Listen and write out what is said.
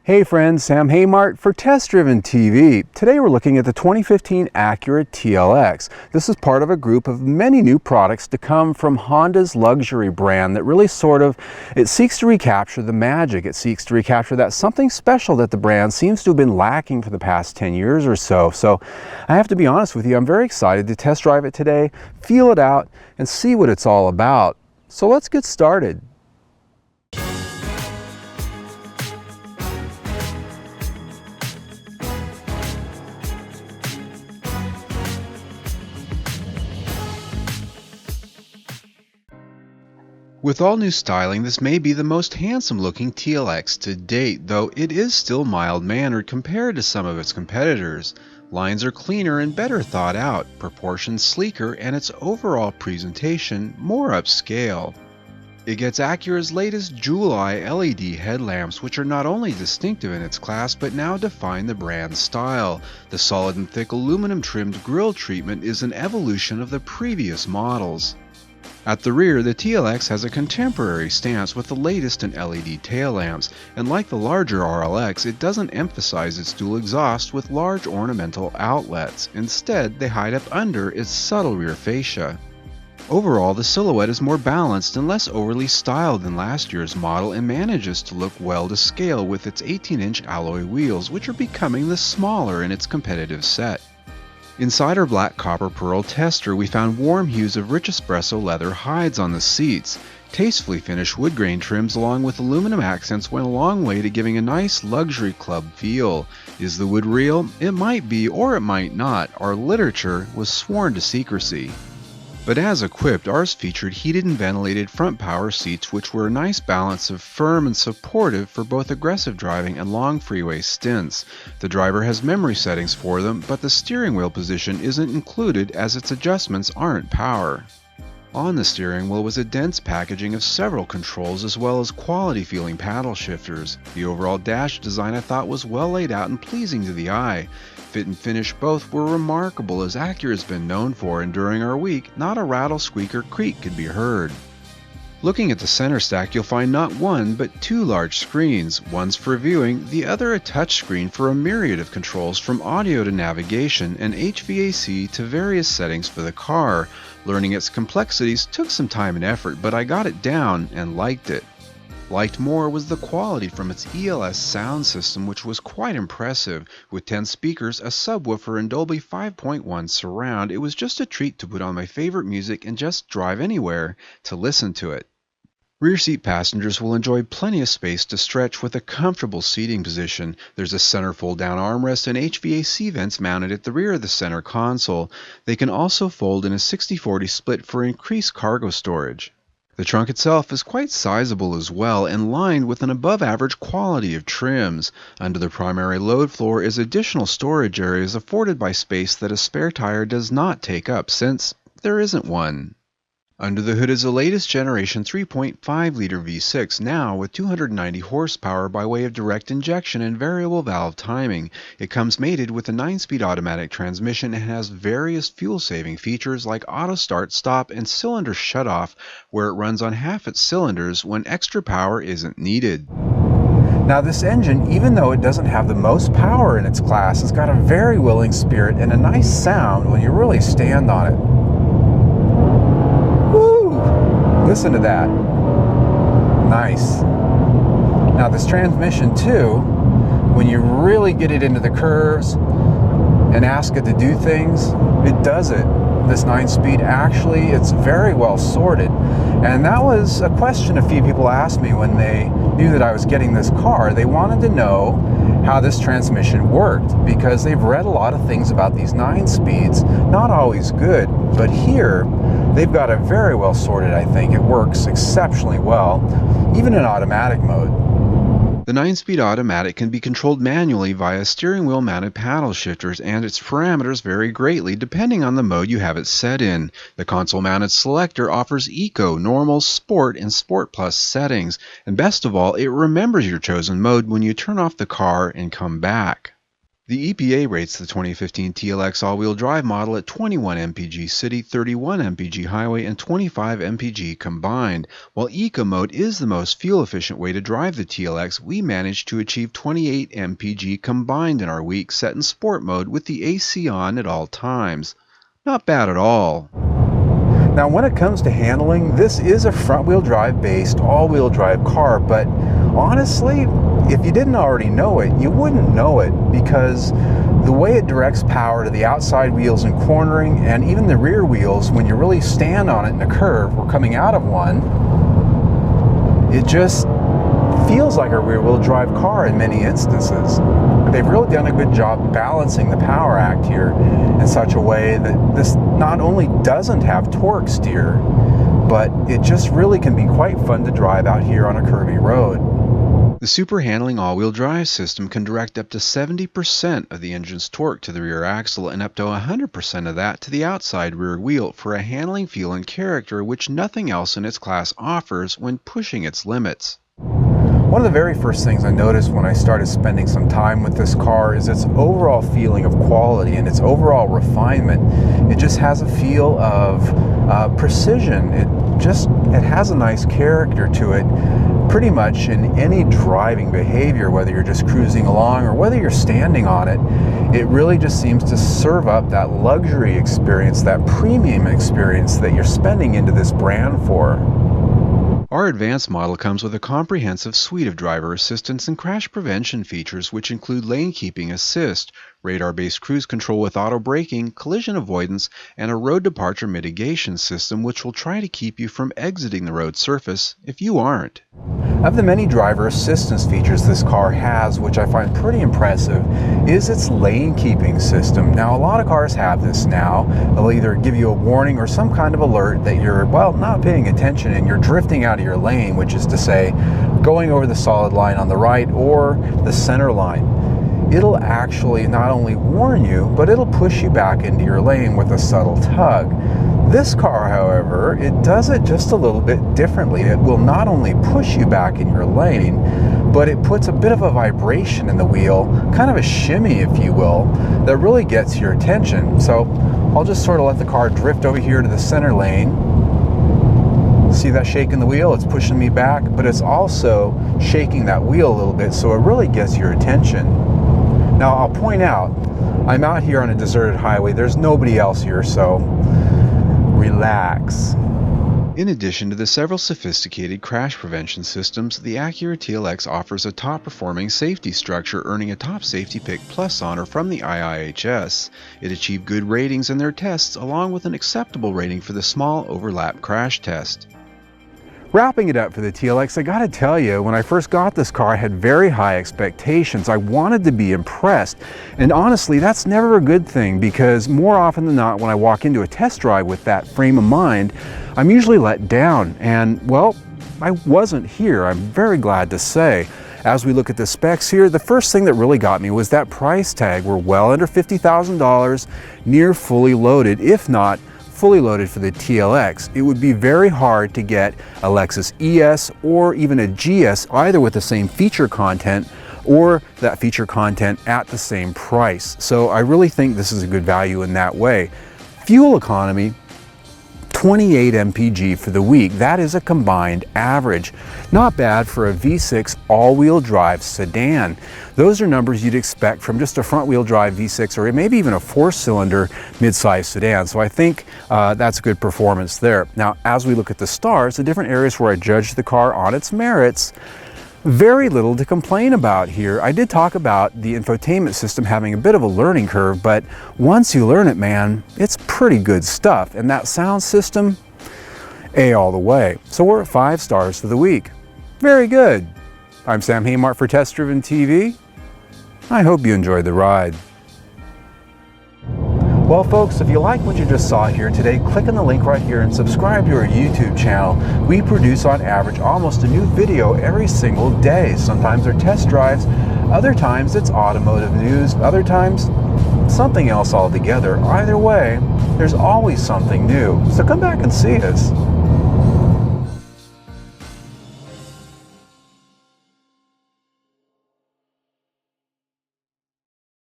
Hey friends, Sam Haymart for Test Driven TV. Today we're looking at the 2015 Acura TLX. This is part of a group of many new products to come from Honda's luxury brand that really it seeks to recapture the magic. It seeks to recapture that something special that the brand seems to have been lacking for the past 10 years or so. So I have to be honest with you, I'm very excited to test drive it today, feel it out, and see what it's all about. So let's get started. With all new styling, this may be the most handsome looking TLX to date, though it is still mild-mannered compared to some of its competitors. Lines are cleaner and better thought out, proportions sleeker, and its overall presentation more upscale. It gets Acura's latest Jewel Eye LED headlamps, which are not only distinctive in its class, but now define the brand's style. The solid and thick aluminum-trimmed grille treatment is an evolution of the previous models. At the rear, the TLX has a contemporary stance with the latest in LED tail lamps, and like the larger RLX, it doesn't emphasize its dual exhaust with large ornamental outlets. Instead, they hide up under its subtle rear fascia. Overall, the silhouette is more balanced and less overly styled than last year's model and manages to look well to scale with its 18-inch alloy wheels, which are becoming the smaller in its competitive set. Inside our black copper pearl tester, we found warm hues of rich espresso leather hides on the seats. Tastefully finished wood grain trims along with aluminum accents went a long way to giving a nice luxury club feel. Is the wood real? It might be, or it might not. Our literature was sworn to secrecy. But as equipped, ours featured heated and ventilated front power seats, which were a nice balance of firm and supportive for both aggressive driving and long freeway stints. The driver has memory settings for them, but the steering wheel position isn't included as its adjustments aren't power. On the steering wheel was a dense packaging of several controls as well as quality-feeling paddle shifters. The overall dash design I thought was well laid out and pleasing to the eye. Fit and finish both were remarkable as Acura has been known for, and during our week, not a rattle, squeak, or creak could be heard. Looking at the center stack, you'll find not one, but two large screens. One's for viewing, the other a touchscreen for a myriad of controls from audio to navigation and HVAC to various settings for the car. Learning its complexities took some time and effort, but I got it down and liked it. Liked more was the quality from its ELS sound system, which was quite impressive. With 10 speakers, a subwoofer, and Dolby 5.1 surround, it was just a treat to put on my favorite music and just drive anywhere to listen to it. Rear seat passengers will enjoy plenty of space to stretch with a comfortable seating position. There's a center fold-down armrest and HVAC vents mounted at the rear of the center console. They can also fold in a 60-40 split for increased cargo storage. The trunk itself is quite sizable as well and lined with an above-average quality of trims. Under the primary load floor is additional storage areas afforded by space that a spare tire does not take up, since there isn't one. Under the hood is the latest generation 3.5-liter V6, now with 290 horsepower by way of direct injection and variable valve timing. It comes mated with a 9-speed automatic transmission and has various fuel-saving features like auto start, stop, and cylinder shutoff, where it runs on half its cylinders when extra power isn't needed. Now this engine, even though it doesn't have the most power in its class, has got a very willing spirit and a nice sound when you really stand on it. Listen to that. Nice. Now this transmission too, when you really get it into the curves and ask it to do things, it does it. This 9-speed actually, it's very well sorted. And that was a question a few people asked me when they knew that I was getting this car. They wanted to know how this transmission worked because they've read a lot of things about these 9-speeds, not always good, but here they've got it very well sorted. I think it works exceptionally well, even in automatic mode. The 9-speed automatic can be controlled manually via steering wheel mounted paddle shifters, and its parameters vary greatly depending on the mode you have it set in. The console mounted selector offers Eco, Normal, Sport, and Sport Plus settings, and best of all, it remembers your chosen mode when you turn off the car and come back. The EPA rates the 2015 TLX all-wheel drive model at 21 mpg city, 31 mpg highway, and 25 mpg combined. While Eco Mode is the most fuel-efficient way to drive the TLX, we managed to achieve 28 mpg combined in our week, set in Sport Mode with the AC on at all times. Not bad at all. Now when it comes to handling, this is a front-wheel drive based all-wheel drive car, but honestly, if you didn't already know it, you wouldn't know it, because the way it directs power to the outside wheels in cornering and even the rear wheels when you really stand on it in a curve or coming out of one, it just feels like a rear-wheel drive car in many instances. They've really done a good job balancing the power act here in such a way that this not only doesn't have torque steer, but it just really can be quite fun to drive out here on a curvy road. The super handling all-wheel drive system can direct up to 70% of the engine's torque to the rear axle and up to 100% of that to the outside rear wheel for a handling feel and character which nothing else in its class offers when pushing its limits. One of the very first things I noticed when I started spending some time with this car is its overall feeling of quality and its overall refinement. It just has a feel of precision. It has a nice character to it pretty much in any driving behavior, whether you're just cruising along or whether you're standing on it. It really just seems to serve up that luxury experience, that premium experience that you're spending into this brand for. Our Advance model comes with a comprehensive suite of driver assistance and crash prevention features which include lane keeping assist, radar-based cruise control with auto braking, collision avoidance, and a road departure mitigation system which will try to keep you from exiting the road surface if you aren't. Of the many driver assistance features this car has, which I find pretty impressive, is its lane keeping system. Now, a lot of cars have this now. They'll either give you a warning or some kind of alert that you're, well, not paying attention and you're drifting out of your lane, which is to say, going over the solid line on the right or the center line. It'll actually not only warn you, but it'll push you back into your lane with a subtle tug. This car, however, it does it just a little bit differently. It will not only push you back in your lane, but it puts a bit of a vibration in the wheel, kind of a shimmy, if you will, that really gets your attention. So I'll just sort of let the car drift over here to the center lane. See that shake in the wheel? It's pushing me back, but it's also shaking that wheel a little bit, so it really gets your attention. Now, I'll point out, I'm out here on a deserted highway. There's nobody else here, so relax. In addition to the several sophisticated crash prevention systems, the Acura TLX offers a top-performing safety structure, earning a Top Safety Pick Plus honor from the IIHS. It achieved good ratings in their tests, along with an acceptable rating for the small overlap crash test. Wrapping it up for the TLX, I gotta tell you, when I first got this car, I had very high expectations. I wanted to be impressed. And honestly, that's never a good thing, because more often than not, when I walk into a test drive with that frame of mind, I'm usually let down. And well, I wasn't here, I'm very glad to say. As we look at the specs here, the first thing that really got me was that price tag. We're well under $50,000, near fully loaded, if not fully loaded for the TLX. It would be very hard to get a Lexus ES or even a GS, either with the same feature content or that feature content at the same price. So I really think this is a good value in that way. Fuel economy, 28 mpg for the week. That is a combined average. Not bad for a V6 all-wheel drive sedan. Those are numbers you'd expect from just a front-wheel drive V6 or maybe even a four-cylinder mid-size sedan. So I think that's a good performance there. Now, as we look at the stars, the different areas where I judged the car on its merits, very little to complain about here. I did talk about the infotainment system having a bit of a learning curve, but once you learn it, man, it's pretty good stuff. And that sound system, A all the way. So we're at 5 stars for the week. Very good. I'm Sam Haymart for Test Driven TV. I hope you enjoyed the ride. Well, folks, if you like what you just saw here today, click on the link right here and subscribe to our YouTube channel. We produce on average almost a new video every single day. Sometimes they're test drives, other times it's automotive news, other times something else altogether. Either way, there's always something new. So come back and see us.